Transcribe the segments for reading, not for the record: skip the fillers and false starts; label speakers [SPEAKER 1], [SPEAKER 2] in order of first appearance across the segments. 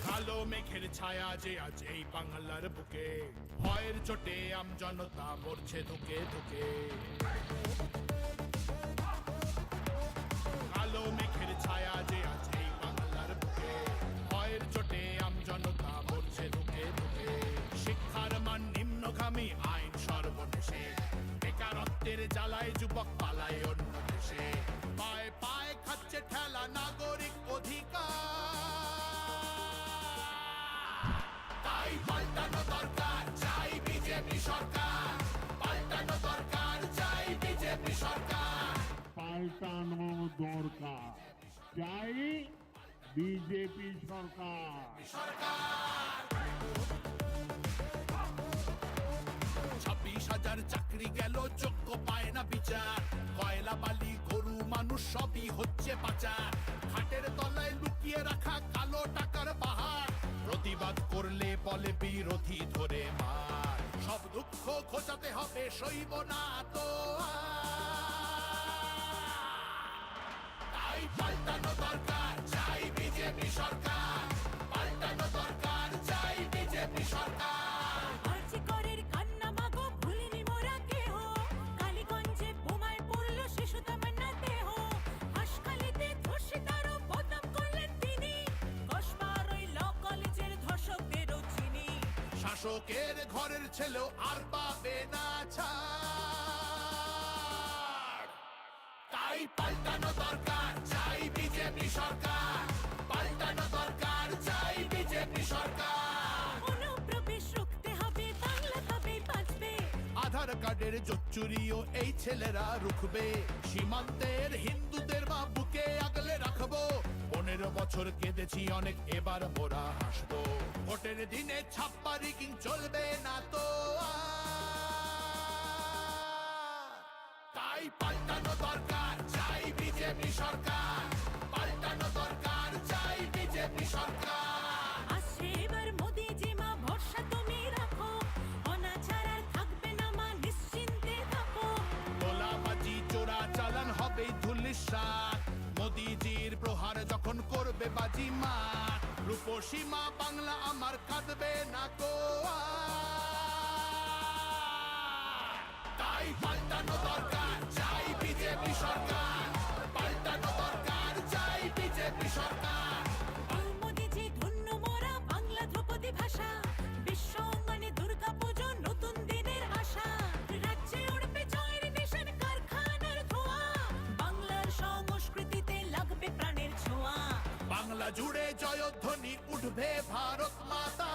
[SPEAKER 1] কালো মেঘের ছায়া যে আজ এই বাংলার বুকে, ভয়ের চোটে আমজনতা মরছে ধুকে ধুকে। কালো মেঘের ছায়া যে আজ এই বাংলার বুকে, ভয়ের চোটে আমজনতা মরছে ধুকে ধুকে। শিক্ষার মান নিম্নগামী, আইন সর্বনেশে, বেকারত্বের জ্বালায় যুবক পালায় অন্য দেশে। পায়ে পায়ে খাচ্ছে ঠেলা নাগরিক অধিকার, তাই পাল্টানো দরকার, চাই বিজেপি সরকার। পাল্টানো দরকার, চাই বিজেপি সরকার।
[SPEAKER 2] পাল্টানো দরকার, চাই বিজেপি সরকার।
[SPEAKER 1] 26,000 চাকরি গেল, যোগ্য পায় না বিচার। কয়লা বালি গরু মানুষ সবই হচ্ছে পাচার। খাটের তলায় লুকিয়ে রাখা কালো টাকার পাহাড়, প্রতিবাদ করলে বলে বিরোধী ধরে মার। সব দুঃখ খোঁজাতে হবে, সইব না তো তাই পাল্টানো দরকার, চাই বিজেপি সরকার। পাল্টানো দরকার, চাই বিজেপি সরকার। শাসকের ঘরের ছেলেও আর পাবে না ছাড়, তাই পাল্টানো দরকার, চাই বিজেপি সরকার। পাল্টানো দরকার, চাই বিজেপি সরকার।
[SPEAKER 3] অনুপ্রবেশ রুখতে হবে, বাংলা তবেই বাঁচবে।
[SPEAKER 1] আধার কার্ডের জোচ্চুরিও এই ছেলেরা রুখবে। সীমান্তের হিন্দুদের মা বুকে আগলে রাখবো। 15 বছর কেঁদেছি অনেক, এবার মোরা হাসবো। ভোটের দিনে ছাপ্পা রিগিং চলবে না তো আর। তাই পাল্টানো দরকার, চাই বিজেপি সরকার। পাল্টানো দরকার, চাই বিজেপি সরকার।
[SPEAKER 3] আসছে এবার মোদিজি মা, ভরসা তুমি রাখো। অনাচার আর থাকবে না মা, নিশ্চিন্তে থাকো।
[SPEAKER 1] তোলাবাজি চোরা চালান হবে ধুলিসাৎ। মোদিজির প্রহার যখন করবে বাজি মার। রূপসী মা বাংলা আমার কাঁদবে না কো আর। তাই পাল্টানো দরকার, চাই বিজেপি সরকার। পাল্টানো দরকার, চাই বিজেপি সরকার।
[SPEAKER 3] মোদিজি ধন্য মোরা, বাংলা ধ্রুপদী ভাষা। বিশ্ব অঙ্গনে দুর্গা পুজো, নতুন দিনের আশা। রাজ্যে উড়বে জয়ের নিশান, কারখানার ধোঁয়া। বাংলার সংস্কৃতিতে লাগবে প্রাণের ছোঁয়া।
[SPEAKER 1] বাংলা জুড়ে জয়ধ্বনি উঠবে ভারত মাতা।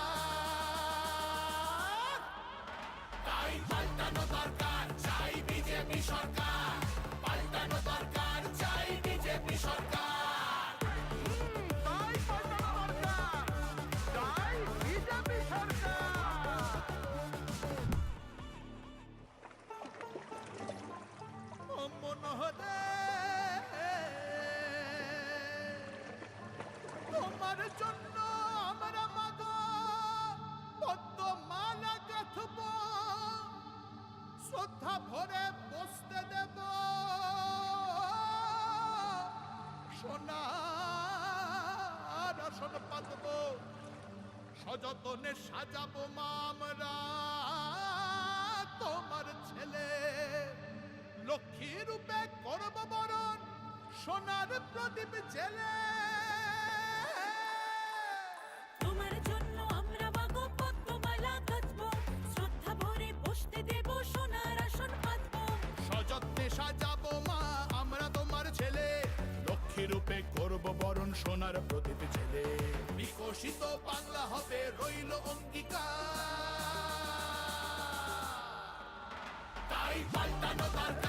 [SPEAKER 1] তাই পাল্টানো দরকার, চাই বিজেপি সরকার। পাল্টানো দরকার, চাই বিজেপি সরকার।
[SPEAKER 4] তাই পাল্টানো দরকার, চাই বিজেপি সরকার।
[SPEAKER 1] ও মনোহরে, তোমার জন্য আমরা মাগো পদ্মমালা গাঁথব। শ্রদ্ধা ভরে বসতে দেব, সোনার আসন পাতব। সযতনে সাজাবো মা আমরা তোমার ছেলে। লক্ষ্মী রূপে করব বরণ, সোনার প্রদীপ জেলে।
[SPEAKER 3] তোমার জন্য আমরা মাগো পদ্মমালা গাঁথবো। শ্রদ্ধা ভরে বসতে দেব, সোনার আসন পাতবো।
[SPEAKER 1] সযত্নে সাজাবো মা আমরা তোমার ছেলে। লক্ষ্মী রূপে করব বরণ, সোনার প্রদীপ জেলে। বিকশিত বাংলা হবে রইল অঙ্গীকার। তাই পাল্টানো দরকার,